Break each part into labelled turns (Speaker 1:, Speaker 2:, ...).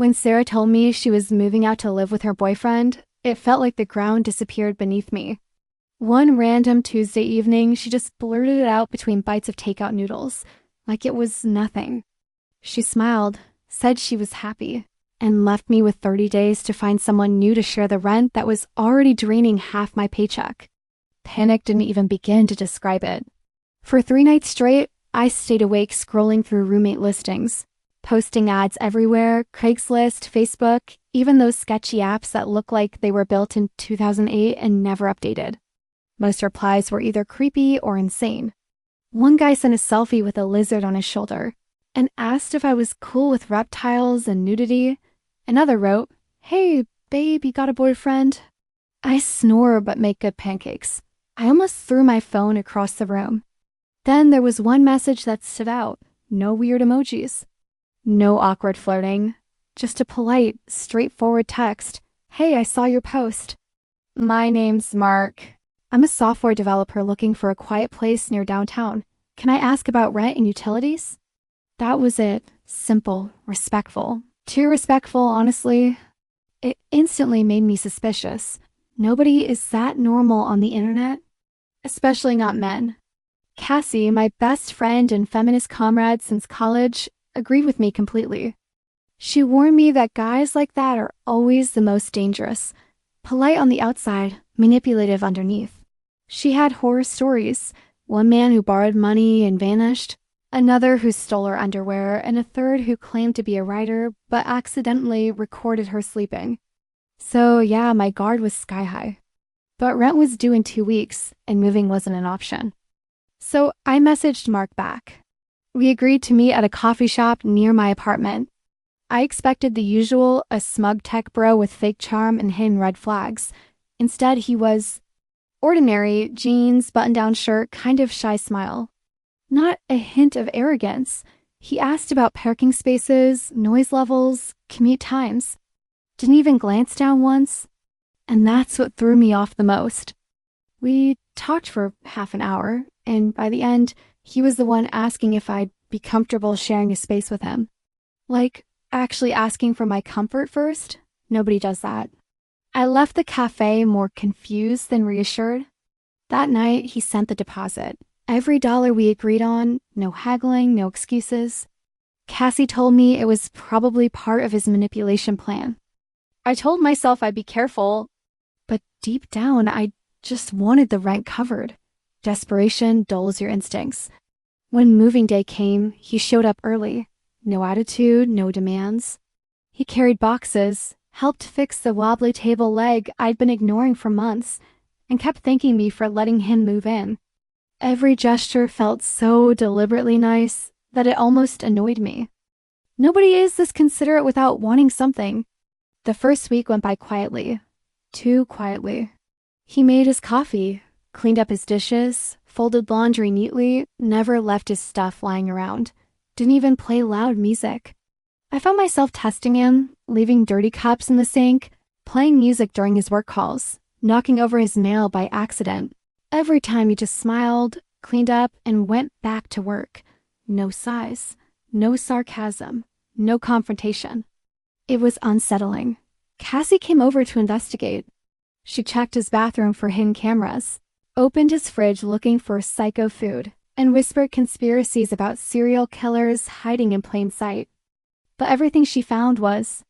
Speaker 1: When Sarah told me she was moving out to live with her boyfriend, it felt like the ground disappeared beneath me. One random Tuesday evening, she just blurted it out between bites of takeout noodles, like it was nothing. She smiled, said she was happy, and left me with 30 days to find someone new to share the rent that was already draining half my paycheck. Panic didn't even begin to describe it. For 3 nights straight, I stayed awake scrolling through roommate listings, posting ads everywhere, Craigslist, Facebook, even those sketchy apps that look like they were built in 2008 and never updated. Most replies were either creepy or insane. One guy sent a selfie with a lizard on his shoulder and asked if I was cool with reptiles and nudity. Another wrote, "Hey, babe, you got a boyfriend?" I snore but make good pancakes. I almost threw my phone across the room. Then there was one message that stood out. No weird emojis. No awkward flirting. Just a polite, straightforward text. "Hey, I saw your post. My name's Mark. I'm a software developer looking for a quiet place near downtown. Can I ask about rent and utilities?" That was it. Simple, respectful. Too respectful, honestly. It instantly made me suspicious. Nobody is that normal on the internet, especially not men. Cassie, my best friend and feminist comrade since college, agreed with me completely. She warned me that guys like that are always the most dangerous. Polite on the outside, manipulative underneath. She had horror stories. One man who borrowed money and vanished, another who stole her underwear, and a third who claimed to be a writer but accidentally recorded her sleeping. So yeah, my guard was sky high. But rent was due in 2 weeks, and moving wasn't an option. So I messaged Mark back. We agreed to meet at a coffee shop near my apartment. I expected the usual, a smug tech bro with fake charm and hidden red flags. Instead, he was ordinary, jeans, button-down shirt, kind of shy smile. Not a hint of arrogance. He asked about parking spaces, noise levels, commute times. Didn't even glance down once. And that's what threw me off the most. We talked for half an hour, and by the end, he was the one asking if I'd be comfortable sharing a space with him. Like, actually asking for my comfort first? Nobody does that. I left the cafe more confused than reassured. That night, he sent the deposit. Every dollar we agreed on, no haggling, no excuses. Cassie told me it was probably part of his manipulation plan. I told myself I'd be careful, but deep down, I just wanted the rent covered. Desperation dulls your instincts. When moving day came, he showed up early. No attitude, no demands. He carried boxes, helped fix the wobbly table leg I'd been ignoring for months, and kept thanking me for letting him move in. Every gesture felt so deliberately nice that it almost annoyed me. Nobody is this considerate without wanting something. The first week went by quietly. Too quietly. He made his coffee, cleaned up his dishes, folded laundry neatly, never left his stuff lying around. Didn't even play loud music. I found myself testing him, leaving dirty cups in the sink, playing music during his work calls, knocking over his mail by accident. Every time he just smiled, cleaned up, and went back to work. No sighs, no sarcasm, no confrontation. It was unsettling. Cassie came over to investigate. She checked his bathroom for hidden cameras, opened his fridge looking for psycho food, and whispered conspiracies about serial killers hiding in plain sight. But everything she found was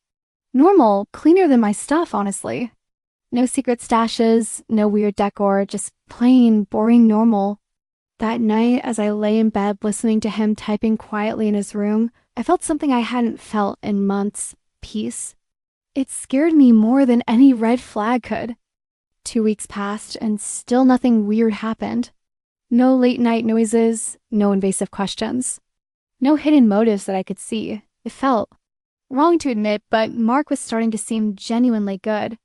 Speaker 1: normal, cleaner than my stuff, honestly. No secret stashes, no weird decor, just plain, boring normal. That night, as I lay in bed listening to him typing quietly in his room, I felt something I hadn't felt in months. Peace. It scared me more than any red flag could. 2 weeks passed, and still nothing weird happened. No late night noises, no invasive questions. No hidden motives that I could see. It felt wrong to admit, but Mark was starting to seem genuinely good.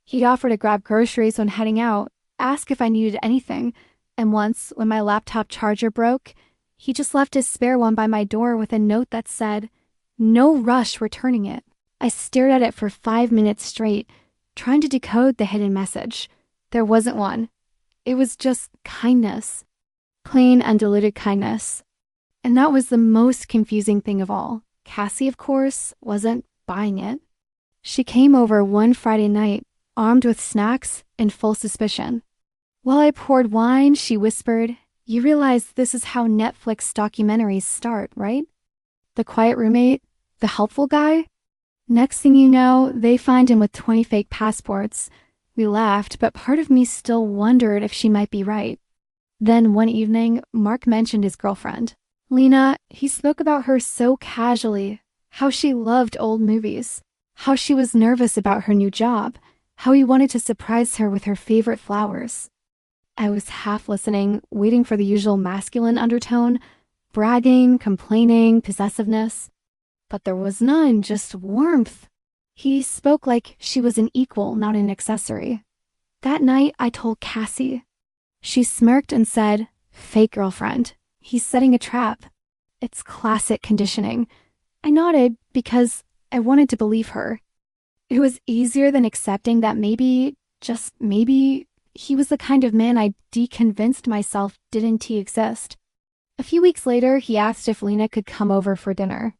Speaker 1: He'd offer to grab groceries when heading out, ask if I needed anything, and once, when my laptop charger broke, he just left his spare one by my door with a note that said, "No rush returning it." I stared at it for 5 minutes straight, trying to decode the hidden message. There wasn't one. It was just kindness. Plain, undiluted kindness. And that was the most confusing thing of all. Cassie, of course, wasn't buying it. She came over one Friday night, armed with snacks and full suspicion. While I poured wine, she whispered, "You realize this is how Netflix documentaries start, right? The quiet roommate, the helpful guy?" Next thing you know, they find him with 20 fake passports. We laughed, but part of me still wondered if she might be right. Then one evening, Mark mentioned his girlfriend. Lena, he spoke about her so casually, how she loved old movies, how she was nervous about her new job, how he wanted to surprise her with her favorite flowers. I was half listening, waiting for the usual masculine undertone, bragging, complaining, possessiveness. But there was none, just warmth. He spoke like she was an equal, not an accessory. That night, I told Cassie. She smirked and said, "Fake girlfriend. He's setting a trap." It's classic conditioning. I nodded because I wanted to believe her. It was easier than accepting that maybe, just maybe, he was the kind of man I deconvinced myself didn't exist. A few weeks later, he asked if Lena could come over for dinner.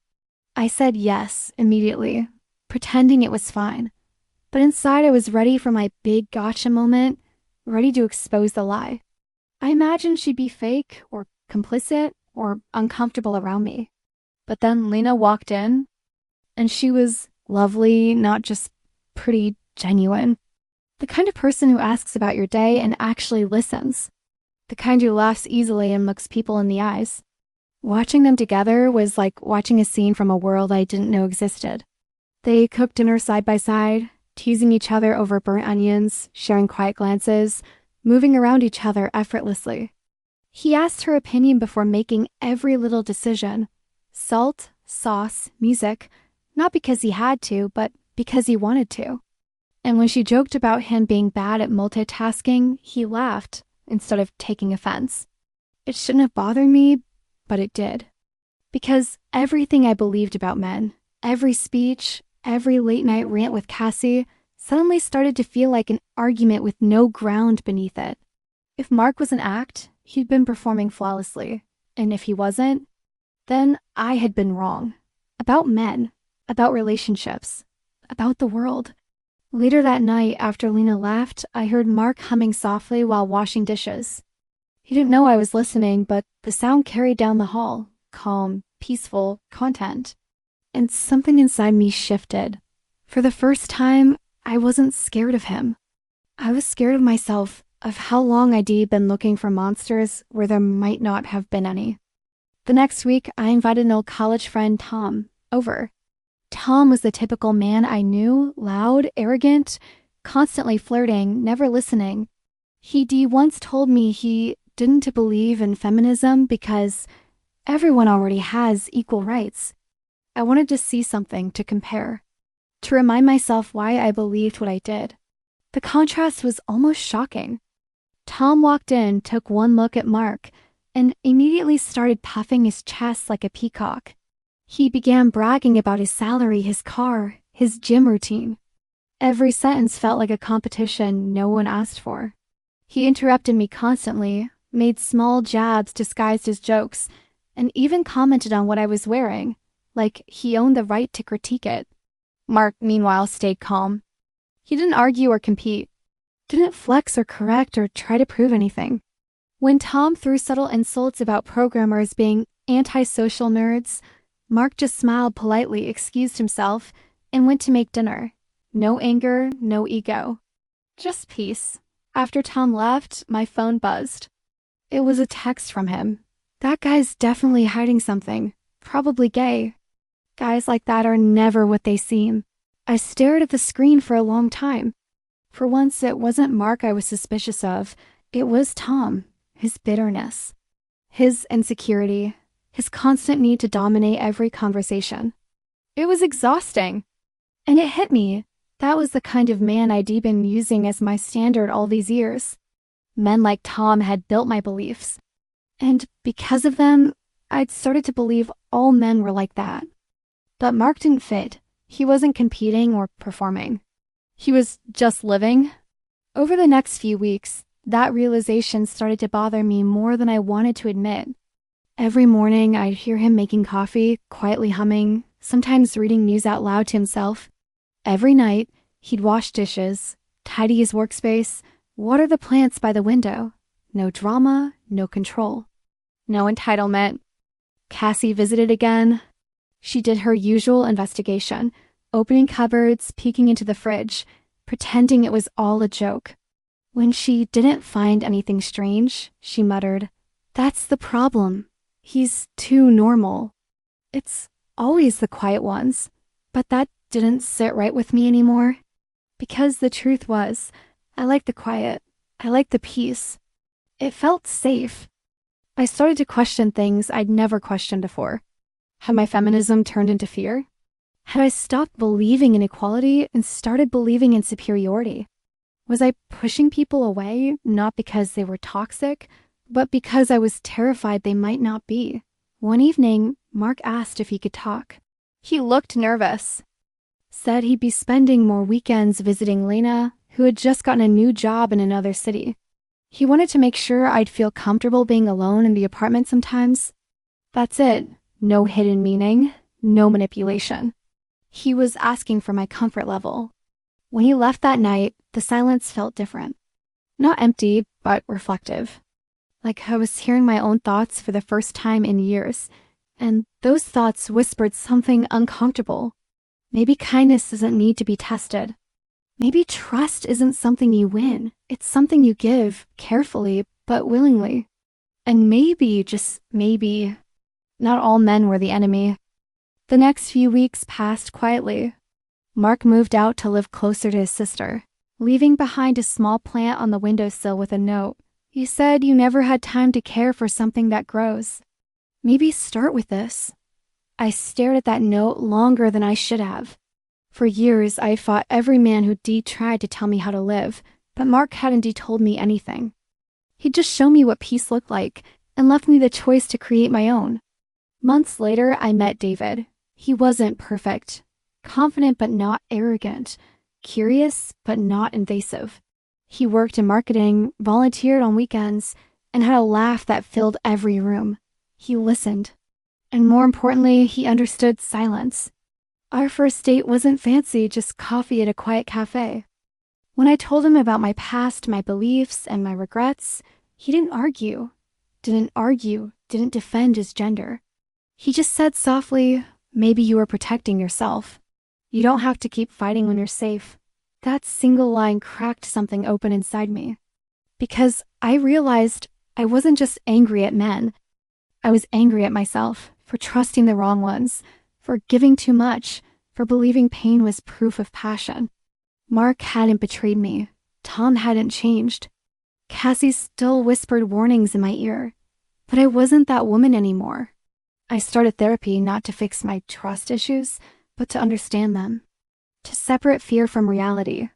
Speaker 1: I said yes immediately, pretending it was fine. But inside I was ready for my big gotcha moment, ready to expose the lie. I imagined she'd be fake or complicit or uncomfortable around me. But then Lena walked in, and she was lovely, not just pretty, genuine. The kind of person who asks about your day and actually listens. The kind who laughs easily and looks people in the eyes. Watching them together was like watching a scene from a world I didn't know existed. They cooked dinner side by side, teasing each other over burnt onions, sharing quiet glances, moving around each other effortlessly. He asked her opinion before making every little decision. Salt, sauce, music, not because he had to, but because he wanted to. And when she joked about him being bad at multitasking, he laughed instead of taking offense. It shouldn't have bothered me, but it did. Because everything I believed about men, every speech, every late night rant with Cassie, suddenly started to feel like an argument with no ground beneath it. If Mark was an act, he'd been performing flawlessly. And if he wasn't, then I had been wrong. About men, about relationships, about the world. Later that night, after Lena left, I heard Mark humming softly while washing dishes. He didn't know I was listening, but the sound carried down the hall, calm, peaceful, content. And something inside me shifted. For the first time, I wasn't scared of him. I was scared of myself, of how long I'd been looking for monsters where there might not have been any. The next week, I invited an old college friend, Tom, over. Tom was the typical man I knew, loud, arrogant, constantly flirting, never listening. He once told me he didn't believe in feminism because everyone already has equal rights. I wanted to see something to compare, to remind myself why I believed what I did. The contrast was almost shocking. Tom walked in, took one look at Mark, and immediately started puffing his chest like a peacock. He began bragging about his salary, his car, his gym routine. Every sentence felt like a competition no one asked for. He interrupted me constantly, made small jabs disguised as jokes, and even commented on what I was wearing, like he owned the right to critique it. Mark, meanwhile, stayed calm. He didn't argue or compete, didn't flex or correct or try to prove anything. When Tom threw subtle insults about programmers being antisocial nerds, Mark just smiled politely, excused himself, and went to make dinner. No anger, no ego. Just peace. After Tom left, my phone buzzed. It was a text from him. That guy's definitely hiding something. Probably gay. Guys like that are never what they seem. I stared at the screen for a long time. For once, it wasn't Mark I was suspicious of. It was Tom. His bitterness. His insecurity. His constant need to dominate every conversation. It was exhausting. And it hit me. That was the kind of man I'd been using as my standard all these years. Men like Tom had built my beliefs. And because of them, I'd started to believe all men were like that. But Mark didn't fit. He wasn't competing or performing. He was just living. Over the next few weeks, that realization started to bother me more than I wanted to admit. Every morning, I'd hear him making coffee, quietly humming, sometimes reading news out loud to himself. Every night, he'd wash dishes, tidy his workspace, water the plants by the window. No drama, no control. No entitlement. Cassie visited again. She did her usual investigation, opening cupboards, peeking into the fridge, pretending it was all a joke. When she didn't find anything strange, she muttered, "That's the problem. He's too normal." It's always the quiet ones, but that didn't sit right with me anymore. Because the truth was, I liked the quiet. I liked the peace. It felt safe. I started to question things I'd never questioned before. Had my feminism turned into fear? Had I stopped believing in equality and started believing in superiority? Was I pushing people away, not because they were toxic, but because I was terrified they might not be? One evening, Mark asked if he could talk. He looked nervous. Said he'd be spending more weekends visiting Lena, who had just gotten a new job in another city. He wanted to make sure I'd feel comfortable being alone in the apartment sometimes. That's it. No hidden meaning, no manipulation. He was asking for my comfort level. When he left that night, the silence felt different. Not empty, but reflective. Like I was hearing my own thoughts for the first time in years, and those thoughts whispered something uncomfortable. Maybe kindness doesn't need to be tested. Maybe trust isn't something you win. It's something you give, carefully, but willingly. And maybe, just maybe, not all men were the enemy. The next few weeks passed quietly. Mark moved out to live closer to his sister, leaving behind a small plant on the windowsill with a note. He said you never had time to care for something that grows. Maybe start with this. I stared at that note longer than I should have. For years, I fought every man who tried to tell me how to live, but Mark hadn't told me anything. He'd just shown me what peace looked like and left me the choice to create my own. Months later, I met David. He wasn't perfect. Confident but not arrogant. Curious but not invasive. He worked in marketing, volunteered on weekends, and had a laugh that filled every room. He listened. And more importantly, he understood silence. Our first date wasn't fancy, just coffee at a quiet cafe. When I told him about my past, my beliefs, and my regrets, he didn't argue, didn't defend his gender. He just said softly, "Maybe you are protecting yourself. You don't have to keep fighting when you're safe." That single line cracked something open inside me. Because I realized I wasn't just angry at men. I was angry at myself for trusting the wrong ones, for giving too much, for believing pain was proof of passion. Mark hadn't betrayed me. Tom hadn't changed. Cassie still whispered warnings in my ear. But I wasn't that woman anymore. I started therapy not to fix my trust issues, but to understand them. To separate fear from reality.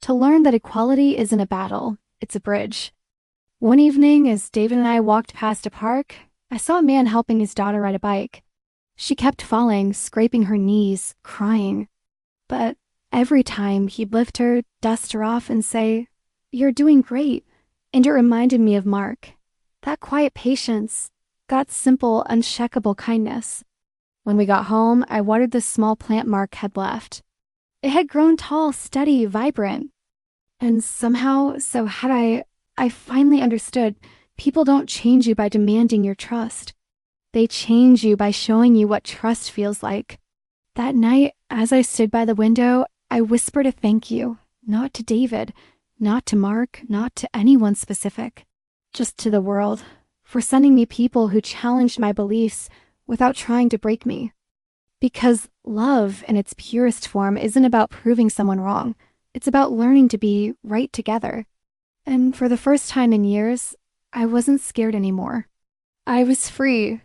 Speaker 1: To learn that equality isn't a battle, it's a bridge. One evening, as David and I walked past a park, I saw a man helping his daughter ride a bike. She kept falling, scraping her knees, crying. But every time he'd lift her, dust her off, and say, "You're doing great." And it reminded me of Mark. That quiet patience, that simple, uncheckable kindness. When we got home, I watered the small plant Mark had left. It had grown tall, steady, vibrant. And somehow, I finally understood, people don't change you by demanding your trust. They change you by showing you what trust feels like. That night, as I stood by the window, I whispered a thank you, not to David, not to Mark, not to anyone specific, just to the world, for sending me people who challenged my beliefs without trying to break me. Because love, in its purest form, isn't about proving someone wrong. It's about learning to be right together. And for the first time in years, I wasn't scared anymore. I was free.